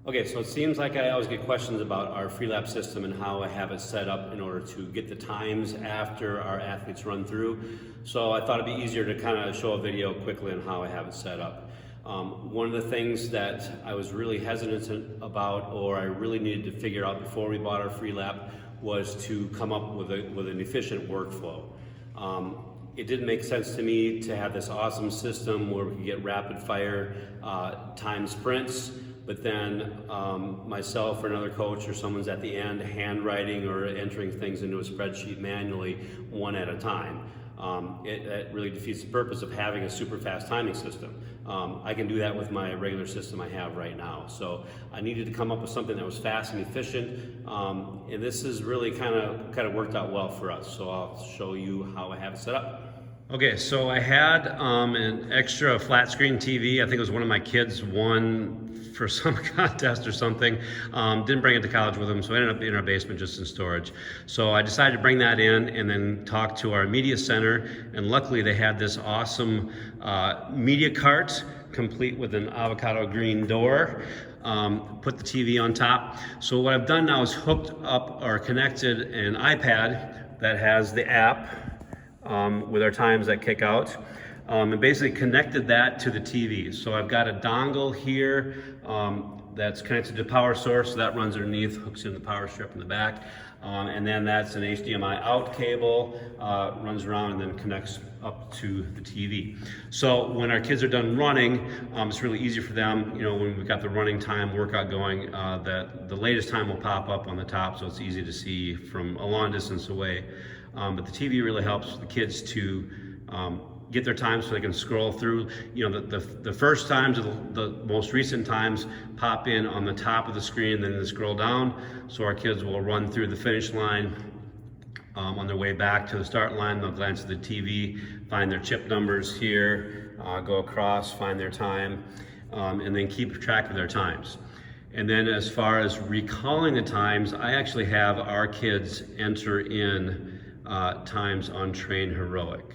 Okay, so it seems like I always get questions about our Freelap system and how I have it set up in order to get the times after our athletes run through. So I thought it'd be easier to kind of show a video quickly on how I have it set up. One of the things that I was really hesitant about, or I really needed to figure out before we bought our Freelap, was to come up with an efficient workflow. It didn't make sense to me to have this awesome system where we could get rapid fire time sprints, but then myself or another coach or someone's at the end handwriting or entering things into a spreadsheet manually one at a time. It really defeats the purpose of having a super fast timing system. I can do that with my regular system I have right now. So I needed to come up with something that was fast and efficient, and this has really kind of worked out well for us. So I'll show you how I have it set up. Okay, so I had an extra flat screen TV. I think it was one of my kids won for some contest or something. Didn't bring it to college with them, so it ended up in our basement just in storage. So I decided to bring that in and then talk to our media center, and luckily they had this awesome media cart complete with an avocado green door. Put the TV on top. So what I've done now is hooked up or connected an iPad that has the app with our times that kick out, and basically connected that to the TV. So I've got a dongle here that's connected to the power source, so that runs underneath, hooks in the power strip in the back, and then that's an HDMI out cable, runs around and then connects up to the TV. So when our kids are done running, it's really easy for them, when we've got the running time workout going, that the latest time will pop up on the top, so it's easy to see from a long distance away. But the TV really helps the kids to get their times so they can scroll through. The first times, the most recent times pop in on the top of the screen, then they scroll down. So our kids will run through the finish line. On their way back to the start line, they'll glance at the TV, find their chip numbers here, go across, find their time, and then keep track of their times. And then as far as recalling the times, I actually have our kids enter in times on Train Heroic.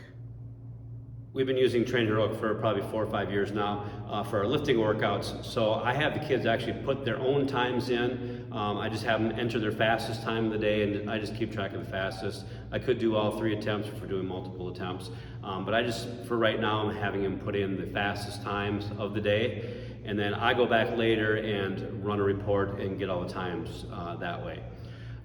We've been using Train Heroic for probably 4 or 5 years now for our lifting workouts. So I have the kids actually put their own times in. I just have them enter their fastest time of the day, and I just keep track of the fastest. I could do all 3 attempts if we're doing multiple attempts, but for right now, I'm having them put in the fastest times of the day, and then I go back later and run a report and get all the times that way.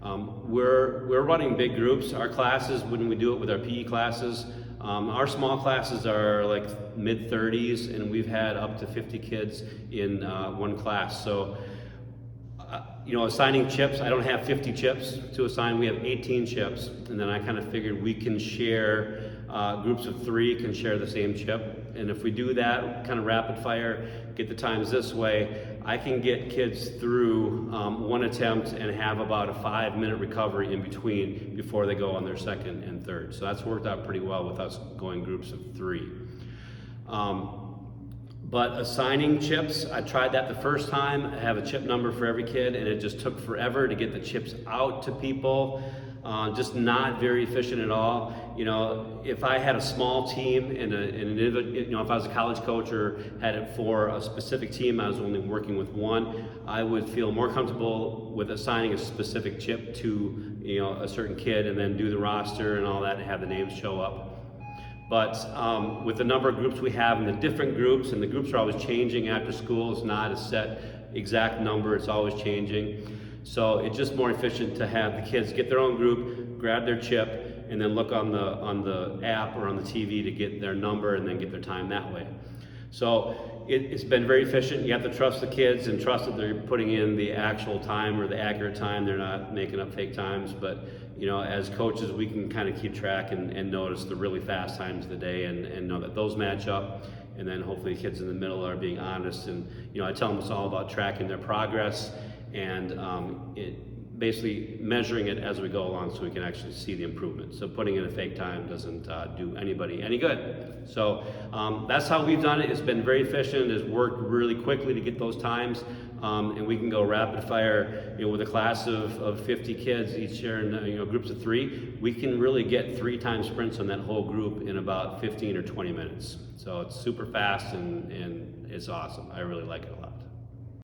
We're running big groups. Our classes, when we do it with our PE classes, our small classes are like mid-30s, and we've had up to 50 kids in one class. So, assigning chips, I don't have 50 chips to assign. We have 18 chips, and then I kind of figured we can share, groups of 3 can share the same chip. And if we do that kind of rapid fire, get the times this way, I can get kids through one attempt and have about a 5-minute recovery in between before they go on their second and third. So that's worked out pretty well with us going groups of 3. But assigning chips, I tried that the first time. I have a chip number for every kid, and it just took forever to get the chips out to people. Just not very efficient at all. If I had a small team and if I was a college coach or had it for a specific team, I was only working with one, I would feel more comfortable with assigning a specific chip to a certain kid and then do the roster and all that and have the names show up. But with the number of groups we have and the different groups, and the groups are always changing after school, it's not a set exact number, it's always changing. So it's just more efficient to have the kids get their own group, grab their chip, and then look on the app or on the TV to get their number and then get their time that way. So it's been very efficient. You have to trust the kids and trust that they're putting in the actual time or the accurate time. They're not making up fake times. But as coaches, we can kind of keep track and notice the really fast times of the day and know that those match up. And then hopefully the kids in the middle are being honest. And I tell them it's all about tracking their progress and basically measuring it as we go along so we can actually see the improvement. So putting in a fake time doesn't do anybody any good. So that's how we've done it. It's been very efficient. It's worked really quickly to get those times. And we can go rapid fire, with a class of 50 kids, each sharing, groups of 3. We can really get 3 time sprints on that whole group in about 15 or 20 minutes. So it's super fast and it's awesome. I really like it a lot.